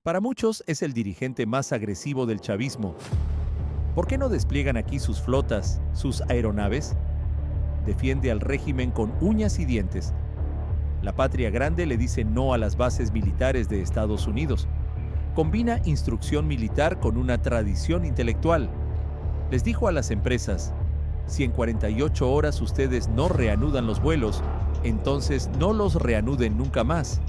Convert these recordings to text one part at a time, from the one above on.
Para muchos es el dirigente más agresivo del chavismo. ¿Por qué no despliegan aquí sus flotas, sus aeronaves? Defiende al régimen con uñas y dientes. La patria grande le dice no a las bases militares de Estados Unidos. Combina instrucción militar con una tradición intelectual. Les dijo a las empresas, si en 48 horas ustedes no reanudan los vuelos, entonces no los reanuden nunca más.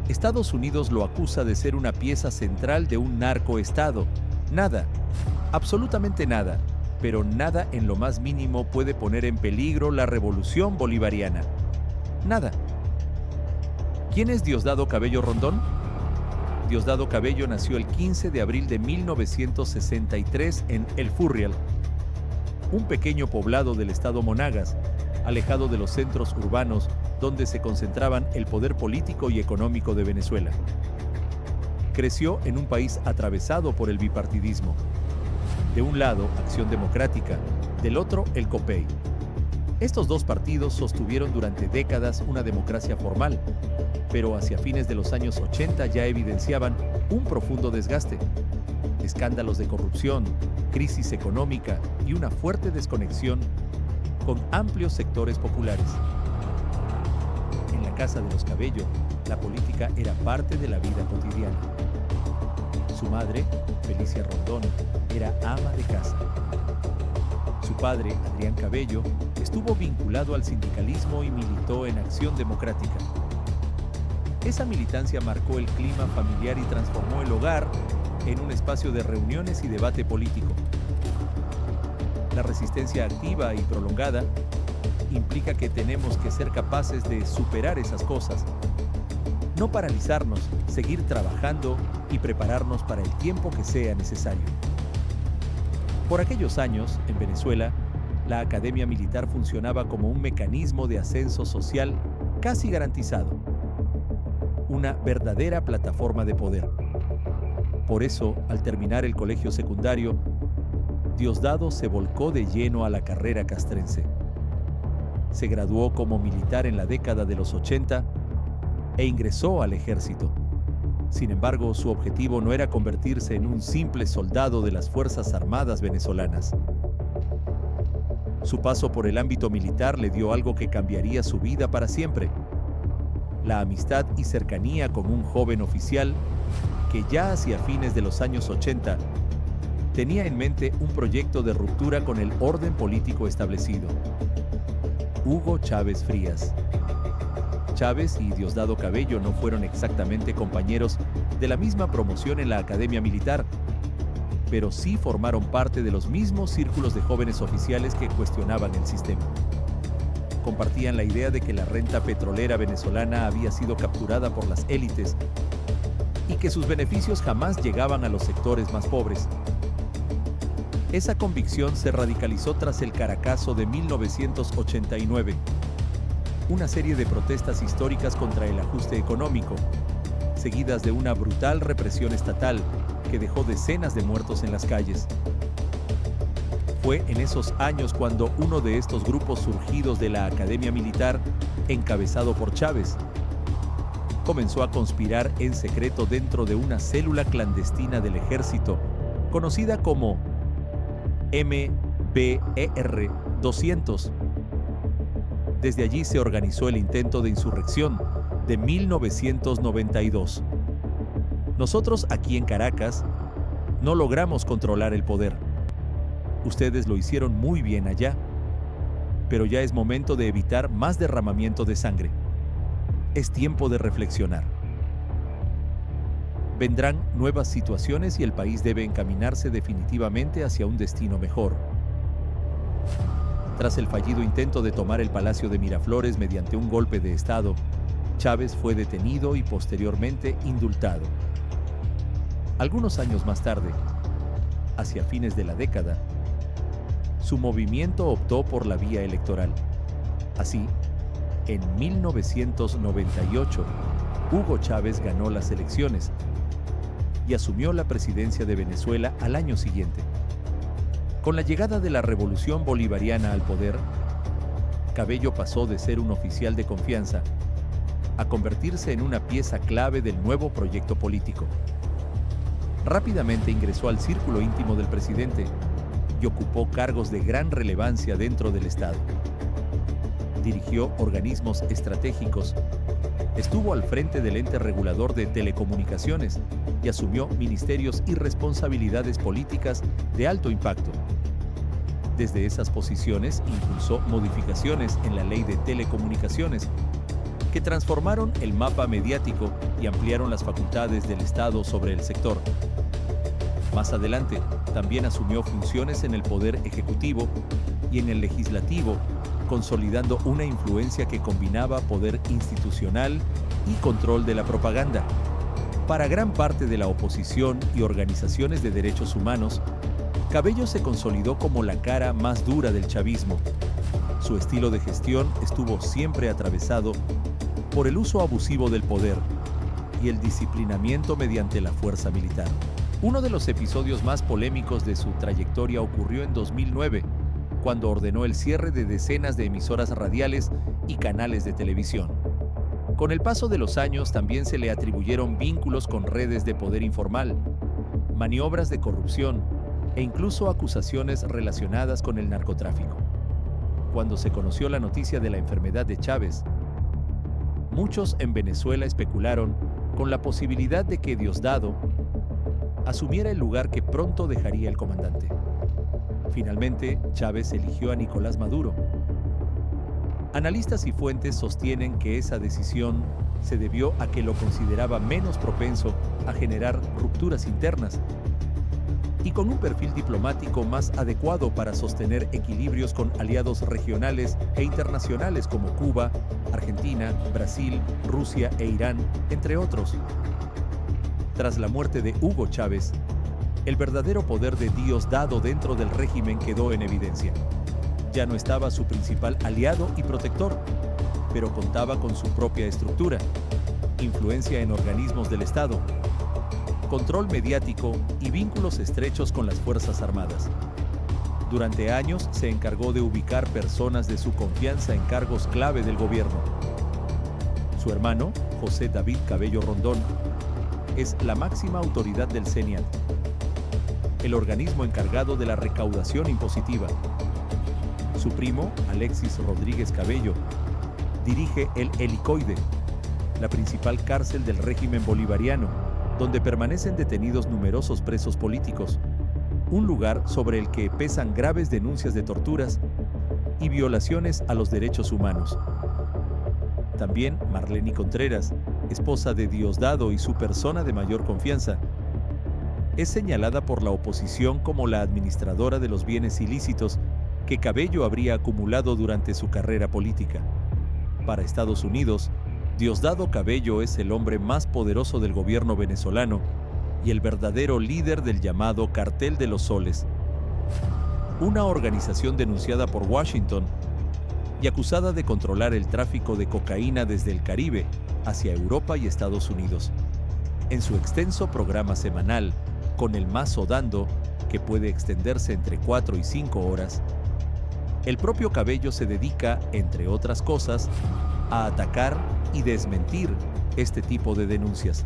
Estados Unidos lo acusa de ser una pieza central de un narcoestado. Nada, absolutamente nada, pero nada en lo más mínimo puede poner en peligro la revolución bolivariana. Nada. ¿Quién es Diosdado Cabello Rondón? Diosdado Cabello nació el 15 de abril de 1963 en El Furriel, un pequeño poblado del estado Monagas, alejado de los centros urbanos donde se concentraban el poder político y económico de Venezuela. Creció en un país atravesado por el bipartidismo. De un lado, Acción Democrática, del otro, el COPEI. Estos dos partidos sostuvieron durante décadas una democracia formal, pero hacia fines de los años 80 ya evidenciaban un profundo desgaste. Escándalos de corrupción, crisis económica y una fuerte desconexión con amplios sectores populares. En la casa de los Cabello, la política era parte de la vida cotidiana. Su madre, Felicia Rondón, era ama de casa. Su padre, Adrián Cabello, estuvo vinculado al sindicalismo y militó en Acción Democrática. Esa militancia marcó el clima familiar y transformó el hogar en un espacio de reuniones y debate político. La resistencia activa y prolongada implica que tenemos que ser capaces de superar esas cosas, no paralizarnos, seguir trabajando y prepararnos para el tiempo que sea necesario. Por aquellos años, en Venezuela, la Academia Militar funcionaba como un mecanismo de ascenso social casi garantizado, una verdadera plataforma de poder. Por eso, al terminar el colegio secundario, Diosdado se volcó de lleno a la carrera castrense. Se graduó como militar en la década de los 80 e ingresó al ejército. Sin embargo, su objetivo no era convertirse en un simple soldado de las Fuerzas Armadas venezolanas. Su paso por el ámbito militar le dio algo que cambiaría su vida para siempre: la amistad y cercanía con un joven oficial que ya hacia fines de los años 80 tenía en mente un proyecto de ruptura con el orden político establecido. Hugo Chávez Frías. Chávez y Diosdado Cabello no fueron exactamente compañeros de la misma promoción en la Academia Militar, pero sí formaron parte de los mismos círculos de jóvenes oficiales que cuestionaban el sistema. Compartían la idea de que la renta petrolera venezolana había sido capturada por las élites y que sus beneficios jamás llegaban a los sectores más pobres. Esa convicción se radicalizó tras el Caracazo de 1989, una serie de protestas históricas contra el ajuste económico, seguidas de una brutal represión estatal que dejó decenas de muertos en las calles. Fue en esos años cuando uno de estos grupos surgidos de la Academia Militar, encabezado por Chávez, comenzó a conspirar en secreto dentro de una célula clandestina del ejército, conocida como MBR 200. Desde allí se organizó el intento de insurrección de 1992. Nosotros aquí en Caracas no logramos controlar el poder. Ustedes lo hicieron muy bien allá, pero ya es momento de evitar más derramamiento de sangre. Es tiempo de reflexionar. Vendrán nuevas situaciones y el país debe encaminarse definitivamente hacia un destino mejor. Tras el fallido intento de tomar el Palacio de Miraflores mediante un golpe de Estado, Chávez fue detenido y posteriormente indultado. Algunos años más tarde, hacia fines de la década, su movimiento optó por la vía electoral. Así, en 1998, Hugo Chávez ganó las elecciones y asumió la presidencia de Venezuela al año siguiente. Con la llegada de la revolución bolivariana al poder, Cabello pasó de ser un oficial de confianza a convertirse en una pieza clave del nuevo proyecto político. Rápidamente ingresó al círculo íntimo del presidente y ocupó cargos de gran relevancia dentro del Estado. Dirigió organismos estratégicos, estuvo al frente del ente regulador de telecomunicaciones y asumió ministerios y responsabilidades políticas de alto impacto. Desde esas posiciones impulsó modificaciones en la ley de telecomunicaciones que transformaron el mapa mediático y ampliaron las facultades del Estado sobre el sector. Más adelante, también asumió funciones en el Poder Ejecutivo y en el Legislativo, consolidando una influencia que combinaba poder institucional y control de la propaganda. Para gran parte de la oposición y organizaciones de derechos humanos, Cabello se consolidó como la cara más dura del chavismo. Su estilo de gestión estuvo siempre atravesado por el uso abusivo del poder y el disciplinamiento mediante la fuerza militar. Uno de los episodios más polémicos de su trayectoria ocurrió en 2009, cuando ordenó el cierre de decenas de emisoras radiales y canales de televisión. Con el paso de los años también se le atribuyeron vínculos con redes de poder informal, maniobras de corrupción e incluso acusaciones relacionadas con el narcotráfico. Cuando se conoció la noticia de la enfermedad de Chávez, muchos en Venezuela especularon con la posibilidad de que Diosdado asumiera el lugar que pronto dejaría el comandante. Finalmente, Chávez eligió a Nicolás Maduro. Analistas y fuentes sostienen que esa decisión se debió a que lo consideraba menos propenso a generar rupturas internas y con un perfil diplomático más adecuado para sostener equilibrios con aliados regionales e internacionales como Cuba, Argentina, Brasil, Rusia e Irán, entre otros. Tras la muerte de Hugo Chávez, el verdadero poder de Diosdado dentro del régimen quedó en evidencia. Ya no estaba su principal aliado y protector, pero contaba con su propia estructura, influencia en organismos del Estado, control mediático y vínculos estrechos con las Fuerzas Armadas. Durante años se encargó de ubicar personas de su confianza en cargos clave del gobierno. Su hermano, José David Cabello Rondón, es la máxima autoridad del CENIAT, el organismo encargado de la recaudación impositiva. Su primo, Alexis Rodríguez Cabello, dirige el Helicoide, la principal cárcel del régimen bolivariano, donde permanecen detenidos numerosos presos políticos, un lugar sobre el que pesan graves denuncias de torturas y violaciones a los derechos humanos. También Marlene Contreras, esposa de Diosdado y su persona de mayor confianza, es señalada por la oposición como la administradora de los bienes ilícitos que Cabello habría acumulado durante su carrera política. Para Estados Unidos, Diosdado Cabello es el hombre más poderoso del gobierno venezolano y el verdadero líder del llamado Cartel de los Soles, una organización denunciada por Washington y acusada de controlar el tráfico de cocaína desde el Caribe hacia Europa y Estados Unidos. En su extenso programa semanal, Con el Mazo Dando, que puede extenderse entre 4 y 5 horas, el propio Cabello se dedica, entre otras cosas, a atacar y desmentir este tipo de denuncias.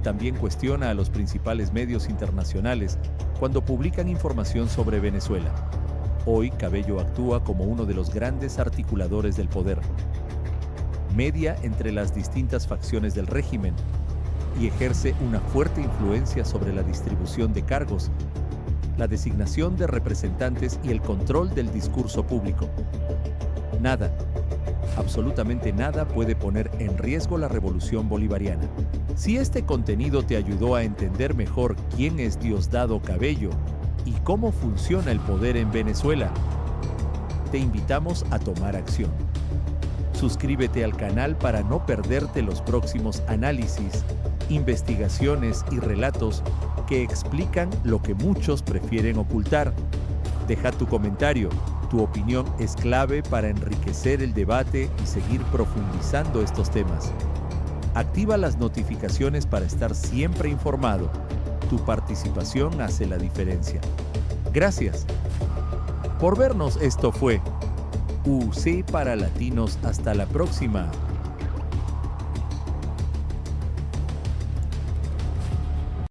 También cuestiona a los principales medios internacionales cuando publican información sobre Venezuela. Hoy Cabello actúa como uno de los grandes articuladores del poder. Media entre las distintas facciones del régimen y ejerce una fuerte influencia sobre la distribución de cargos, la designación de representantes y el control del discurso público. Nada, absolutamente nada puede poner en riesgo la revolución bolivariana. Si este contenido te ayudó a entender mejor quién es Diosdado Cabello y cómo funciona el poder en Venezuela, te invitamos a tomar acción. Suscríbete al canal para no perderte los próximos análisis, investigaciones y relatos que explican lo que muchos prefieren ocultar. Deja tu comentario. Tu opinión es clave para enriquecer el debate y seguir profundizando estos temas. Activa las notificaciones para estar siempre informado. Tu participación hace la diferencia. Gracias por vernos. Esto fue UC para Latinos. Hasta la próxima.